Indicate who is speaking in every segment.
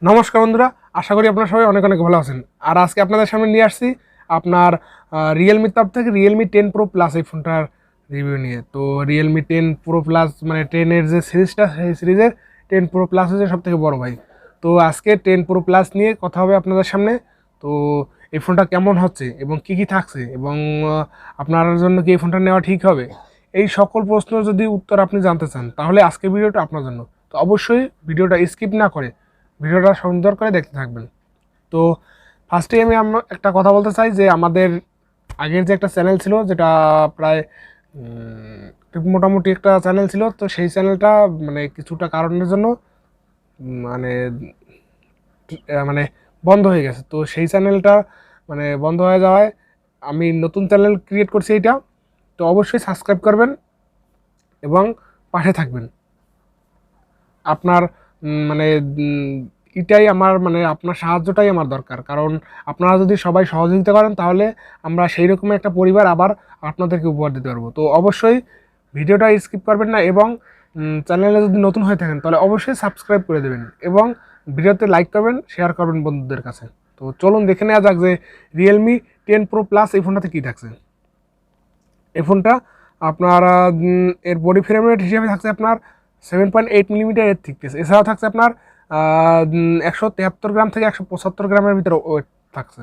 Speaker 1: নমস্কার বন্ধুরা, আশা করি আপনারা সবাই অনেক অনেক ভালো আছেন। আর আজকে আপনাদের সামনে নিয়ে আসছি আপনার রিয়েলমির তরফ থেকে রিয়েলমি 10 Pro Plus এই ফোনটার রিভিউ নিয়ে। তো রিয়েলমি 10 Pro Plus মানে 10-এর যে সিরিজটা, সেই সিরিজের 10 Pro Plus হচ্ছে সব থেকে বড় ভাই। তো আজকে 10 Pro Plus নিয়ে কথা হবে আপনাদের সামনে। তো এই ফোনটা কেমন হচ্ছে এবং কি কি থাকছে এবং আপনার জন্য কি এই ফোনটা নেওয়া ঠিক হবে, এই সকল প্রশ্ন যদি উত্তর আপনি জানতে চান তাহলে আজকের ভিডিওটা আপনার জন্য। তো অবশ্যই ভিডিওটা স্কিপ না করে ভিডিওটা সুন্দর করে দেখতে থাকবেন। তো ফার্স্টেই আমি একটা কথা বলতে চাই যে আমাদের আগের যে একটা চ্যানেল ছিল, যেটা প্রায় মোটামুটি একটা চ্যানেল ছিল, তো সেই চ্যানেলটা মানে কিছুটা কারণের জন্য মানে মানে বন্ধ হয়ে গেছে। তো সেই চ্যানেলটা মানে বন্ধ হয়ে যাওয়ায় আমি নতুন চ্যানেল ক্রিয়েট করছি এইটা। তো অবশ্যই সাবস্ক্রাইব করবেন এবং পাশে থাকবেন। আপনার মানে এটাই আমার মানে আপনার সাহায্যটাই আমার দরকার, কারণ আপনারা যদি সবাই সহযোগিতা করেন তাহলে আমরা সেই রকম একটা পরিবার আবার আপনাদেরকে উপহার দিতে পারবো। তো অবশ্যই ভিডিওটা স্কিপ করবেন না এবং চ্যানেলে যদি নতুন হয়ে থাকেন তাহলে অবশ্যই সাবস্ক্রাইব করে দেবেন এবং ভিডিওতে লাইক করবেন, শেয়ার করবেন বন্ধুদের কাছে। তো চলুন দেখে নেওয়া যাক যে রিয়েলমি 10 Pro Plus এই ফোনটাতে কী থাকছে। এই ফোনটা আপনার এর বডি ফ্রেম রেট হিসেবে থাকছে আপনার 7.8 মিলিমিটার এর থিকনেস। এছাড়াও থাকছে আপনার 173 গ্রাম থেকে 175 গ্রামের ভিতরে ওয়েট থাকছে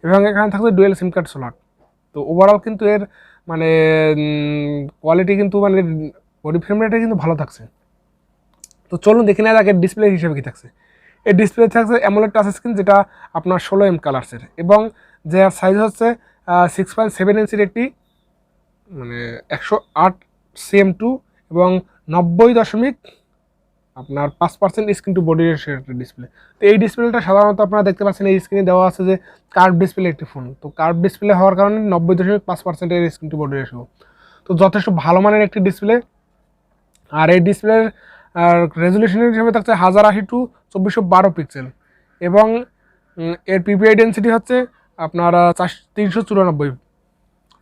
Speaker 1: এবং এখানে থাকছে ডুয়েল সিম কার্ড স্লট। তো ওভারঅল কিন্তু এর মানে কোয়ালিটি কিন্তু মানে বডি ফ্রেম রেটে কিন্তু ভালো থাকছে। তো চলুন দেখে নেওয়া যাক এর ডিসপ্লে হিসেবে কী থাকছে। এর ডিসপ্লে থাকছে অ্যামোলেড টাচ স্ক্রিন, যেটা আপনার 16 M কালার্সের এবং যার সাইজ হচ্ছে 6.7 ইঞ্চির একটি মানে 108cm2 এবং 90.5% স্ক্রিন টু বডি রেশিও একটা ডিসপ্লে। তো এই ডিসপ্লেটা সাধারণত আপনারা দেখতে পাচ্ছেন এই স্ক্রিনে দেওয়া আছে যে কার্ভ ডিসপ্লে একটি ফোন। তো কার্ভ ডিসপ্লে হওয়ার কারণে 90.5%-এর স্ক্রিন টু বডি রেশিও, তো যথেষ্ট ভালো মানের একটি ডিসপ্লে। আর এই ডিসপ্লের রেজলিউশন হিসেবে থাকছে 1080x2412 পিক্সেল এবং এর পিপিআই ডেন্সিটি হচ্ছে আপনার 394।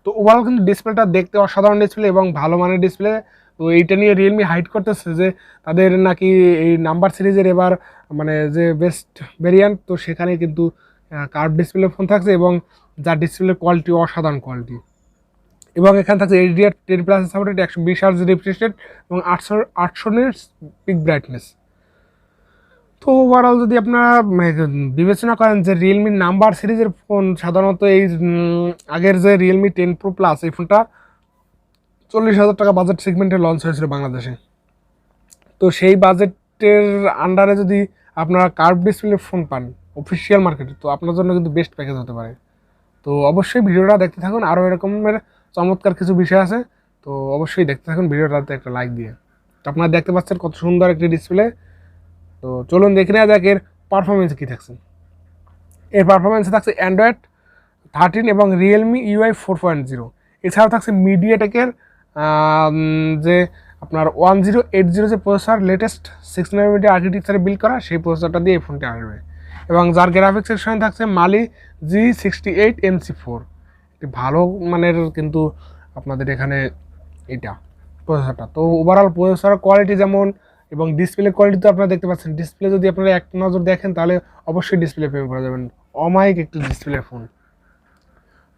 Speaker 1: তো ওভারঅল কিন্তু ডিসপ্লেটা দেখতে অসাধারণ ডিসপ্লে এবং ভালো মানের ডিসপ্লে। তো এইটা নিয়ে রিয়েলমি হাইড করতেছে যে তাদের নাকি এই নাম্বার সিরিজের এবার মানে যে বেস্ট ভেরিয়েন্ট, তো সেখানে কিন্তু কার্ভ ডিসপ্লে ফোন থাকছে এবং যার ডিসপ্লের কোয়ালিটি অসাধারণ কোয়ালিটি। এবং এখানে থাকছে HDR10+ supported 120 Hz refresh rate এবং 800 নিটস পিক ব্রাইটনেস। তো ওভারঅল যদি আপনারা বিবেচনা করেন যে রিয়েলমির নাম্বার সিরিজের ফোন সাধারণত এই আগের যে রিয়েলমি 10 Pro Plus এই ফোনটা 40,000 টাকা বাজেট সেগমেন্টে লঞ্চ হয়েছিল বাংলাদেশে। তো সেই বাজেটের আন্ডারে যদি আপনারা কার্ভ ডিসপ্লে ফোন পান অফিসিয়াল মার্কেটে, তো আপনার জন্য কিন্তু বেস্ট প্যাকেজ হতে পারে। তো অবশ্যই ভিডিওটা দেখতে থাকুন, আরও এরকমের চমৎকার কিছু বিষয় আছে। তো অবশ্যই দেখতে থাকুন ভিডিওটাতে একটা লাইক দিয়ে। তো আপনারা দেখতে পাচ্ছেন কত সুন্দর একটি ডিসপ্লে। তো চলুন দেখে নেওয়া যাক এর পারফরমেন্স কী থাকছে। এর পারফরমেন্সে থাকছে অ্যান্ড্রয়েড 13 এবং রিয়েলমি UI 4.0। এছাড়াও থাকছে মিডিয়াটেকের যে আপনার 1080 যে প্রসেসর, লেটেস্ট 6 nm আর্কিটেকচারে বিল্ড করা, সেই প্রসেসরটা দিয়ে এই ফোনটি আসবে এবং যার গ্রাফিক্স সেকশনে থাকছে মালি G68MC4। একটি ভালো মানের কিন্তু আপনাদের এখানে এটা প্রসেসরটা। তো ওভারঅল প্রসেসর কোয়ালিটি যেমন এবং ডিসপ্লে কোয়ালিটি তো আপনারা দেখতে পাচ্ছেন। ডিসপ্লে যদি আপনারা এক নজর দেখেন তাহলে অবশ্যই ডিসপ্লে প্রেমে পড়ে যাবেন। অমায়িক একটি ডিসপ্লে ফোন।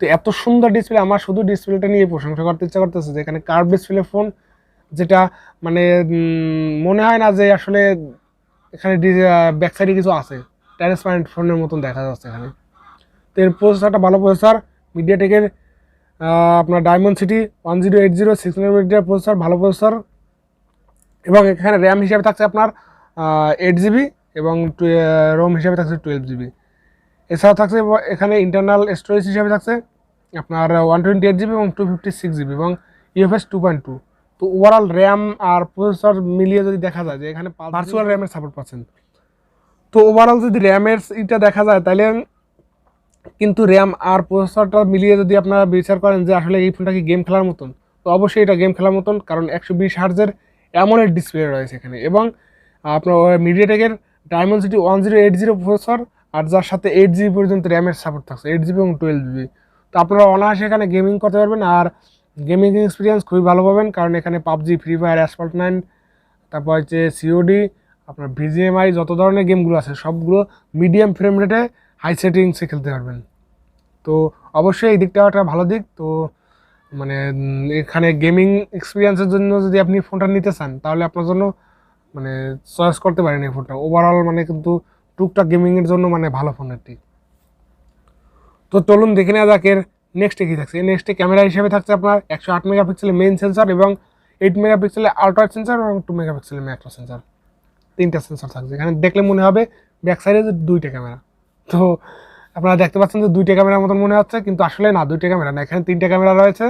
Speaker 1: তো এত সুন্দর ডিসপ্লে, আমার শুধু ডিসপ্লেটা নিয়ে প্রশংসা করতে ইচ্ছা করতেছে যে এখানে কার্ভ ডিসপ্লে ফোন, যেটা মানে মনে হয় না যে আসলে এখানে ব্যাক সাইডে কিছু আছে, ট্রান্সপারেন্ট ফোনের মতন দেখা যাচ্ছে এখানে। তো এর প্রসেসরটা ভালো প্রসেসর, মিডিয়াটেকের আপনার ডায়মন্ড সিটি 1080 6 nm প্রসেসর, ভালো প্রসেসর। এবং এখানে র্যাম হিসাবে থাকছে আপনার 8 GB এবং রোম হিসাবে থাকছে 12 GB। এছাড়াও থাকছে এখানে ইন্টারনাল স্টোরেজ হিসাবে থাকছে আপনার 128 GB এবং 256 GB এবং UFS 2.2। তো ওভারঅল র্যাম আর প্রসেসর মিলিয়ে যদি দেখা যায় যে এখানে ভার্চুয়াল র্যামের সাপোর্ট পাচ্ছেন। তো ওভারঅল যদি র্যামের এটা দেখা যায় তাহলে কিন্তু র্যাম আর প্রসেসরটা মিলিয়ে যদি আপনারা বিচার করেন যে আসলে এই ফোনটা কি গেম খেলার মতন, তো অবশ্যই এটা গেম খেলার মতন, কারণ 120 Hz অ্যামোলেড ডিসপ্লে রয়েছে এখানে এবং আপনার মিডিয়াটেকের ডায়মন্ড সিটি 1080 প্রসেসর আর যার সাথে 8 GB পর্যন্ত র্যামের সাপোর্ট থাকছে, 8 GB এবং 12 GB। তো আপনারা অনায়াসে এখানে গেমিং করতে পারবেন আর গেমিং এক্সপিরিয়েন্স খুবই ভালো পাবেন, কারণ এখানে পাবজি, ফ্রি ফায়ার, অ্যাসফল্ট 9, তারপর হচ্ছে COD আপনার বিজিএমআই যত ধরনের গেমগুলো আছে সবগুলো মিডিয়াম ফ্রেম রেটে হাই সেটিংসে খেলতে পারবেন। তো অবশ্যই এই দিকটা একটা ভালো দিক। তো মানে এখানে গেমিং এক্সপিরিয়েন্সের জন্য যদি আপনি ফোনটা নিতে চান তাহলে আপনার জন্য মানে চয়েস করতে পারেন এই ফোনটা। ওভারঅল মানে কিন্তু টুকটাক গেমিংয়ের জন্য মানে ভালো ফোন একটি। তো চলুন দেখে নেওয়া যাক এর নেক্সটে কী থাকছে। নেক্সটে ক্যামেরা হিসেবে থাকছে আপনার 108 মেগাপিক্সেলের মেইন সেন্সর এবং 8 মেগাপিক্সেলের আল্ট্রা সেন্সর এবং 2 মেগাপিক্সেলের ম্যাক্রো সেন্সর, 3টা সেন্সর থাকছে। এখানে দেখলে মনে হবে ব্যাক সাইডে যে 2টা ক্যামেরা। তো আপনারা দেখতে পাচ্ছেন যে 2টা ক্যামেরার মতন মনে হচ্ছে, কিন্তু আসলে না, 2টা ক্যামেরা না, এখানে 3টা ক্যামেরা রয়েছে।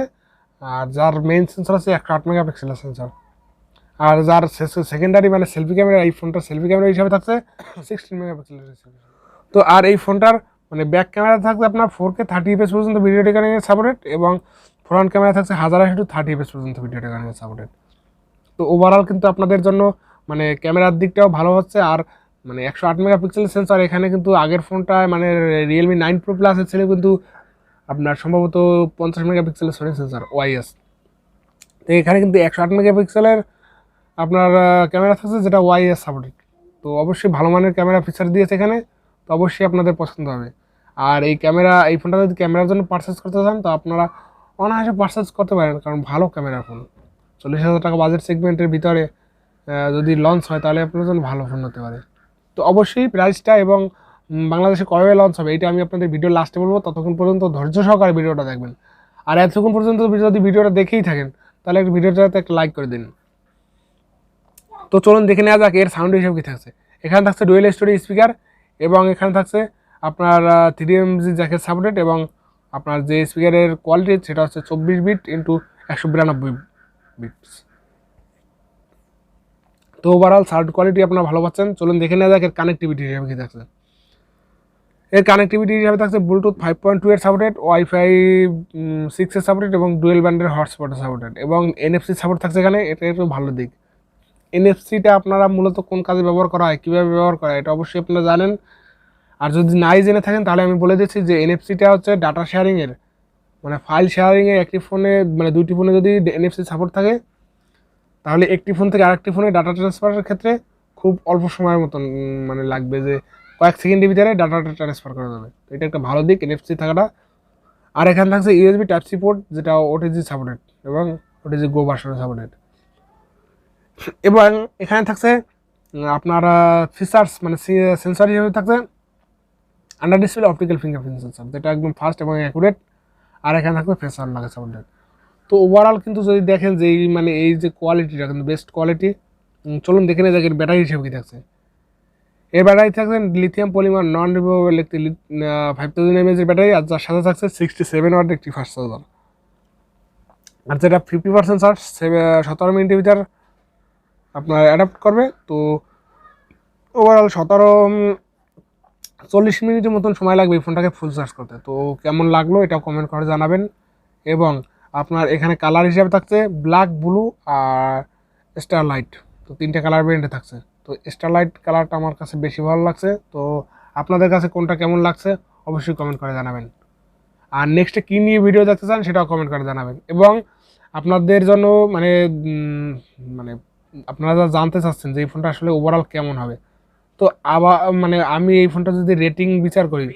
Speaker 1: আর যার মেইন সেন্সর আছে 108 মেগাপিক্সেলের সেন্সর, আর যার সেকেন্ডারি মানে সেলফি ক্যামেরা, এই ফোনটার সেলফি ক্যামেরা হিসাবে থাকছে 16 মেগাপিক্সেলের সেলফি। তো আর এই ফোনটার মানে ব্যাক ক্যামেরা থাকছে আপনার 4K 30 fps পর্যন্ত ভিডিও রেকর্ডিংয়ের সাপোর্টেড এবং ফ্রন্ট ক্যামেরা থাকছে 1080 টু 30 fps পর্যন্ত ভিডিও রেকর্ডিংয়ের সাপোর্টেড। তো ওভারঅল কিন্তু আপনাদের জন্য মানে ক্যামেরার দিকটাও ভালো হচ্ছে। আর মানে 108 মেগাপিক্সেলের সেন্সর এখানে কিন্তু আগের ফোনটা মানে রিয়েলমি 9 প্রো প্লাসের ছিল কিন্তু আপনার সম্ভবত 50 মেগাপিক্সেলের সনি সেন্সর ওয়াইএস। তো এখানে কিন্তু 108 মেগাপিক্সেলের আপনার ক্যামেরা থাকছে যেটা ওয়াইএস সাপোর্টেড। তো অবশ্যই ভালো মানের ক্যামেরা ফিচার দিয়েছে এখানে, তো অবশ্যই আপনাদের পছন্দ হবে। আর এই ফোনটা যদি ক্যামেরার জন্য পারচেস করতে চান তো আপনারা অনায়াসে পারচেস করতে পারেন, কারণ ভালো ক্যামেরা ফোন। 40,000 টাকা বাজেট সেগমেন্টের ভিতরে যদি লঞ্চ হয় তাহলে আপনার জন্য ভালো ফোন হতে পারে। তো অবশ্যই প্রাইসটা এবং বাংলাদেশে কবে লঞ্চ হবে এটা আমি আপনাদের ভিডিও লাস্টে বলবো, ততক্ষণ পর্যন্ত ধৈর্য সহকারে ভিডিওটা দেখবেন। আর এতক্ষণ পর্যন্ত যদি ভিডিওটা দেখেই থাকেন তাহলে ভিডিওটাতে একটা লাইক করে দিন। তো চলুন দেখে নেওয়া যাক এর সাউন্ড হিসেবে কী থাকছে। এখানে থাকছে ডুয়েল স্টোরি স্পিকার এবং এখানে থাকছে আপনার 3mg জ্যাকের সাপোর্টেড এবং আপনার যে স্পিকারের কোয়ালিটি সেটা হচ্ছে 24 বিট ইন্টু 192 বিটস। তো ওভারঅল সাউন্ড কোয়ালিটি আপনারা ভালো পাচ্ছেন। চলুন দেখে নেওয়া যাক এর কানেক্টিভিটি হিসেবে কী থাকছে। এর কানেক্টিভিটি হিসেবে থাকছে ব্লুটুথ 5.2 এর সাপোর্টেড, ওয়াইফাই 6 এর সাপোর্টেড এবং ডুয়েল ব্যান্ডের হটস্পটের সাপোর্টেড এবং এনএফসি সাপোর্ট থাকছে এখানে। এটা একটু ভালো দিক। এনএফসিটা আপনারা মূলত কোন কাজে ব্যবহার করা হয়, কীভাবে ব্যবহার করা হয় এটা অবশ্যই আপনারা জানেন। আর যদি নাই জেনে থাকেন তাহলে আমি বলে দিচ্ছি যে এনএফসিটা হচ্ছে ডাটা শেয়ারিংয়ের মানে ফাইল শেয়ারিংয়ে একটি ফোনে মানে দুইটি ফোনে যদি এনএফসি সাপোর্ট থাকে তাহলে একটি ফোন থেকে আরেকটি ফোনে ডাটা ট্রান্সফারের ক্ষেত্রে খুব অল্প সময়ের মতন মানে লাগবে, যে কয়েক সেকেন্ডের ভিতরে ডাটাটা ট্রান্সফার করা যাবে। তো এটা একটা ভালো দিক এনএফসি থাকাটা। আর এখানে থাকছে ইউএসবি টাইপ সি পোর্ট যেটা ওটিজি সাপোর্টেড এবং ওটিজি গো ভার্সনে সাপোর্টেড। এবং এখানে থাকছে আপনার ফিচার্স মানে সেন্সর হিসেবে থাকছে under display optical fingerprint sensor যেটা একদম ফাস্ট এবং অ্যাকুরেট। আর এখানে থাকবে ফেস আনলক সাপোর্টেড। তো ওভারঅল কিন্তু যদি দেখেন যে মানে এই যে কোয়ালিটিটা কিন্তু বেস্ট কোয়ালিটি। চলুন দেখে নিয়ে দেখেন ব্যাটারি হিসেবে কী থাকছে। এর ব্যাটারি থাকছে লিথিয়াম পলিমার নন রিমুভেবল একটি 5000 mAh এর ব্যাটারি, আর যার সাথে থাকছে 67 ওয়াট একটি ফাস্ট চার্জার। আর যেটা 50% চার্জ 17 মিনিটের ভিতর আপনার অ্যাডাপ্ট করবে। তো ওভারঅল 40 মিনিটের মতন সময় লাগবে এই ফোনটাকে ফুল চার্জ করতে। তো কেমন লাগলো এটাও কমেন্ট করে জানাবেন। এবং আপনার এখানে কালার হিসাবে থাকছে ব্ল্যাক, ব্লু আর স্টারলাইট। তো 3টে কালার ভেরিয়েন্টে থাকছে। তো স্টারলাইট কালারটা আমার কাছে বেশি ভালো লাগছে। তো আপনাদের কাছে কোনটা কেমন লাগছে অবশ্যই কমেন্ট করে জানাবেন। আর নেক্সটে কী নিয়ে ভিডিও দেখতে চান সেটাও কমেন্ট করে জানাবেন। এবং আপনাদের জন্য মানে মানে আপনারা যা জানতে চাচ্ছেন যে এই ফোনটা আসলে ওভারঅল কেমন হবে, তো আবার মানে আমি এই ফোনটা যদি রেটিং বিচার করি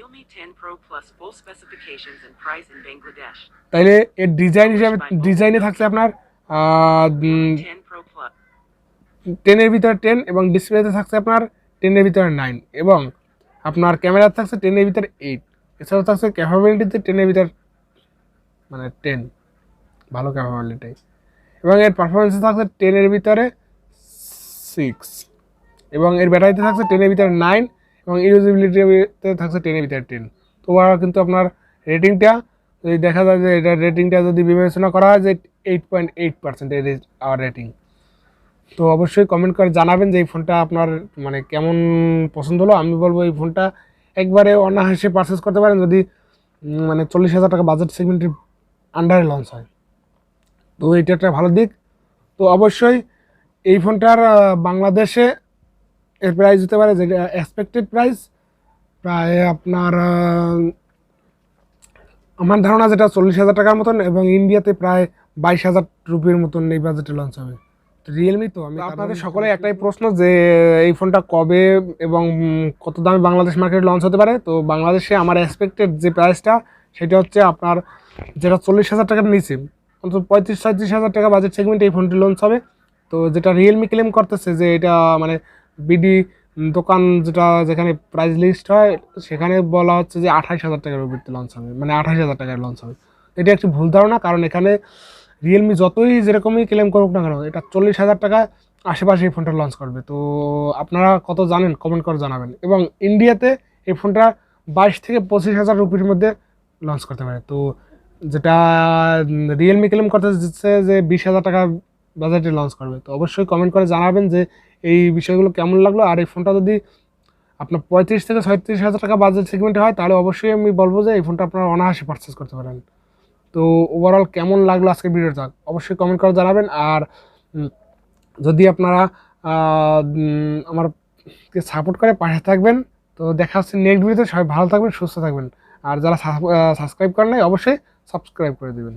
Speaker 1: তাইলে এর ডিজাইন হিসাবে ডিজাইনে থাকছে আপনার 10-এর ভিতরে 10 এবং ডিসপ্লেতে থাকছে আপনার 10-এর ভিতরে 9 এবং আপনার ক্যামেরা থাকছে 10-এর ভিতরে 8। এছাড়াও থাকছে ক্যাপাবিলিটিতে 10-এর ভিতর মানে 10 ভালো ক্যাপাবিলিটি এবং এর পারফরমেন্সে থাকছে 10-এর ভিতরে 6 এবং এর ব্যাটারিতে থাকছে 10-এর ভিতরে 9 এবং ইউজেবিলিটিতে থাকছে 10-এর ভিতরে 10। তো ওভারঅল কিন্তু আপনার রেটিংটা যদি দেখা যায় যে এটার রেটিংটা যদি বিবেচনা করা হয় যে 8.8% এর আওয়ার রেটিং। তো অবশ্যই কমেন্ট করে জানাবেন যে এই ফোনটা আপনার মানে কেমন পছন্দ হলো। আমি বলবো এই ফোনটা একবারে অনায়াসে পারচেস করতে পারেন যদি মানে 40,000 টাকা বাজেট সেগমেন্টের আন্ডারে লঞ্চ হয়। তো এটা একটা ভালো দিক। তো অবশ্যই এই ফোনটার বাংলাদেশে এর প্রাইস হতে পারে যেটা এক্সপেক্টেড প্রাইস প্রায় আপনার আমার ধারণা যেটা 40,000 টাকার মতন এবং ইন্ডিয়াতে প্রায় 22,000 রুপির মতন এই বাজেটে লঞ্চ হবে। রিয়েলমি তো আমি আপনাদের সকলে একটাই প্রশ্ন যে এই ফোনটা কবে এবং কত দামে বাংলাদেশ মার্কেটে লঞ্চ হতে পারে। তো বাংলাদেশে আমার এক্সপেক্টেড যে প্রাইসটা সেটা হচ্ছে আপনার যেটা 40,000 টাকার নিচে, অন্তত 35-37,000 টাকা বাজেট সেগমেন্টে এই ফোনটি লঞ্চ হবে। তো যেটা রিয়েলমি ক্লেম করতেছে যে এটা মানে বিডি দোকান যেটা যেখানে প্রাইস লিস্ট হয় সেখানে বলা হচ্ছে যে 28,000 টাকার উপরে লঞ্চ হবে, মানে 28,000 টাকায় লঞ্চ হবে। এটা একটি ভুল ধারণা, কারণ এখানে রিয়েলমি যতই যেরকমই ক্লেম করুক না কেন এটা 40,000 টাকা আশেপাশে এই ফোনটা লঞ্চ করবে। তো আপনারা কত জানেন কমেন্ট করে জানাবেন। এবং ইন্ডিয়াতে এই ফোনটা 22,000 থেকে 25,000 রুপির মধ্যে লঞ্চ করতে পারে। তো যেটা রিয়েলমি ক্লেম করতে দিচ্ছে যে 20,000 টাকা বাজেটে লঞ্চ করবে। তো অবশ্যই কমেন্ট করে জানাবেন যে এই বিষয়গুলো কেমন লাগলো। আর এই ফোনটা যদি আপনার 35,000 থেকে 36,000 টাকা বাজেট সেগমেন্টে হয় তাহলে অবশ্যই আমি বলবো যে এই ফোনটা আপনারা অনায়াসে পারচেস করতে পারেন। তো ওভারঅল কেমন লাগলো আজকের ভিডিওটা অবশ্যই কমেন্ট করে জানাবেন। আর যদি আপনারা আমারকে সাপোর্ট করে পাশে থাকবেন। তো দেখা হচ্ছে নেক্সট ভিডিওতে। সবাই ভালো থাকবেন, সুস্থ থাকবেন। আর যারা সাবস্ক্রাইব করেন নাই অবশ্যই সাবস্ক্রাইব করে দেবেন।